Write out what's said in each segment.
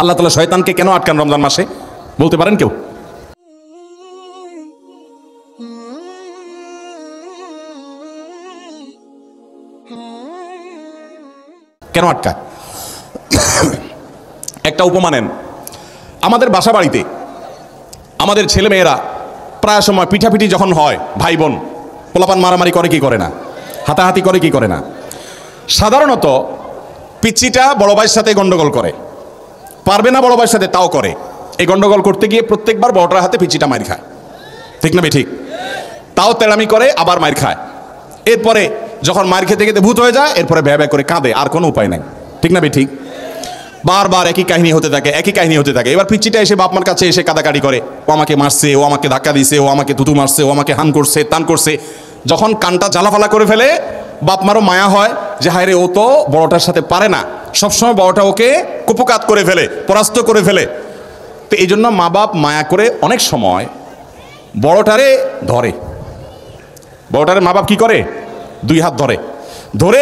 আল্লাহ তাআলা শয়তানকে কেন আটকান রমজান মাসে বলতে পারেন কেউ? কেন আটকায়? একটা উপমা নেন। আমাদের বাসা বাড়িতে আমাদের ছেলে মেয়েরা প্রায় সময় পিঠাপিঠি যখন হয়, ভাই বোন পোলাপান মারামারি করে কি করে না, হাতাহাতি করে কি করে না। সাধারণত পিচ্চিটা বড় ভাইয়ের সাথে গন্ডগোল করে, পারবে না বড় ভাইয়ের সাথে, তাও করে। এই গন্ডগোল করতে গিয়ে প্রত্যেকবার বড়টার হাতে পিচ্চিটা মার খায়, ঠিক না ঠিক? তাও তেড়ামি করে, আবার মার খায়। এরপরে যখন মার খেতে খেতে ভূত হয়ে যায়, এরপরে ভ্যা ভ্যা করে কাঁদে, আর কোনো উপায় নাই, ঠিক না ঠিক? বারবার একই কাহিনী হতে থাকে, একই কাহিনী হতে থাকে। এবার পিচ্চিটা এসে বাপ মার কাছে এসে কাদাকাটি করে, ও আমাকে মারছে, ও আমাকে ধাক্কা দিছে, ও আমাকে থুতু মারছে, ও আমাকে হান করছে, তান করছে। যখন কানটা জ্বালাফালা করে ফেলে, বাপ মারও মায়া হয় যে হায় রে, ও তো বড়টার সাথে পারে না, সবসময় বড়টা ওকে কুপকাত করে ফেলে, পরাস্ত করে ফেলে। তো এই জন্য মা বাপ মায়া করে অনেক সময় বড়টারে ধরে। বড়টারে মা বাপ কি করে? দুই হাত ধরে, ধরে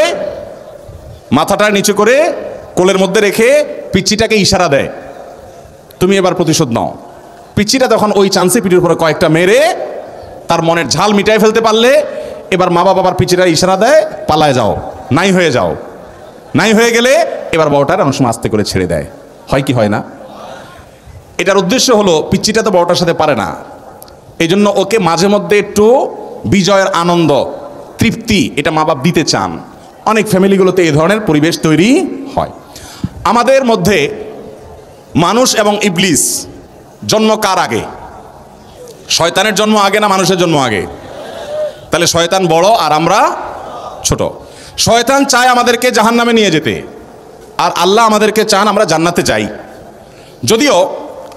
মাথাটা নিচু করে কোলের মধ্যে রেখে পিচ্চিটাকে ইশারা দেয়, তুমি এবার প্রতিশোধ নাও। পিচ্চিটা তখন ওই চান্সে পিঠের উপরে কয়েকটা মেরে তার মনের ঝাল মিটাই ফেলতে পারলে, এবার মা বাবার পিচ্চিটা ইশারা দেয়, পালায় যাও, নাই হয়ে যাও। নাই হয়ে গেলে এবার বড়টার অনেক সময় আস্তে করে ছেড়ে দেয়। হয় কি হয় না? এটার উদ্দেশ্য হলো পিচ্চিটা তো বড়টার সাথে পারে না, এই জন্য ওকে মাঝে মধ্যে একটু বিজয়ের আনন্দ, তৃপ্তি এটা মা বাপ দিতে চান। অনেক ফ্যামিলিগুলোতে এই ধরনের পরিবেশ তৈরি হয়। আমাদের মধ্যে মানুষ এবং ইবলিস জন্ম কার আগে? শয়তানের জন্ম আগে না মানুষের জন্ম আগে? তাহলে শয়তান বড় আর আমরা ছোট। শয়তান চায় আমাদেরকে জাহান্নামে নিয়ে যেতে, আর আল্লাহ আমাদেরকে চান আমরা জান্নাতে যাই। যদিও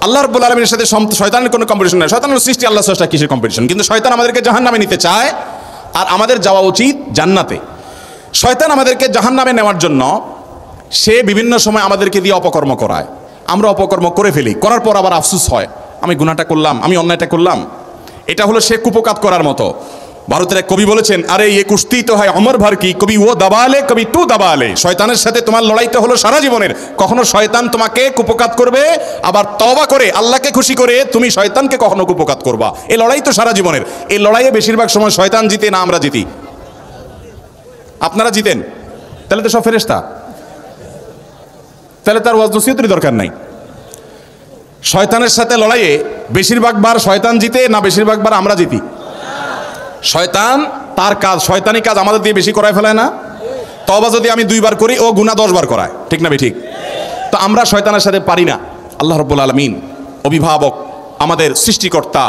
আল্লাহ রাব্বুল আলামিনের সাথে শয়তানের কোনো কম্পিটিশন নেই, শয়তানের সৃষ্টি আল্লাহ স্রষ্টা, কিসের কম্পিটিশন? কিন্তু শয়তান আমাদেরকে জাহান্নামে নিতে চায়, আর আমাদের যাওয়া উচিত জান্নাতে। শয়তান আমাদেরকে জাহান্নামে নেওয়ার জন্য সে বিভিন্ন সময় আমাদেরকে দিয়ে অপকর্ম করায়, আমরা অপকর্ম করে ফেলি, করার পর আবার আফসোস হয় আমি গুনাহটা করলাম, আমি অন্যায়টা করলাম। এটা হলো সে কুপকাত করার মতো। ভারতের এক কবি বলেছেন, আরে এ কুস্তি তো হয় অমর ভর কি, কবি ও দাবালে কবি তু দাবালে। শয়তানের সাথে তোমার লড়াইটা হলো সারা জীবনের। কখনো শয়তান তোমাকে কুপকাত করবে, আবার তওবা করে আল্লাহকে খুশি করে তুমি শয়তানকে কখনো কুপকাত করবা। এই লড়াই তো সারা জীবনের। এই লড়াইয়ে বেশিরভাগ সময় শয়তান জিতে না আমরা জিতি? আপনারা জিতেন, তাহলে তো সব ফেরেশতা, তাহলে তার ওয়াজ নসিহতের দরকার নাই। শয়তানের সাথে লড়াইয়ে বেশিরভাগ বার শয়তান জিতে না বেশিরভাগ বার আমরা জিতি? শয়তান তার কাজ, শয়তানি কাজ আমাদের দিয়ে বেশি করায় ফেলায় না? তওবা যদি আমি 2 বার করি, ও গুনাহ 10 বার করায়, ঠিক না ঠিক? তো আমরা শয়তানের সাথে পারি না। আল্লাহ রাব্বুল আলামিন অভিভাবক, আমাদের সৃষ্টিকর্তা,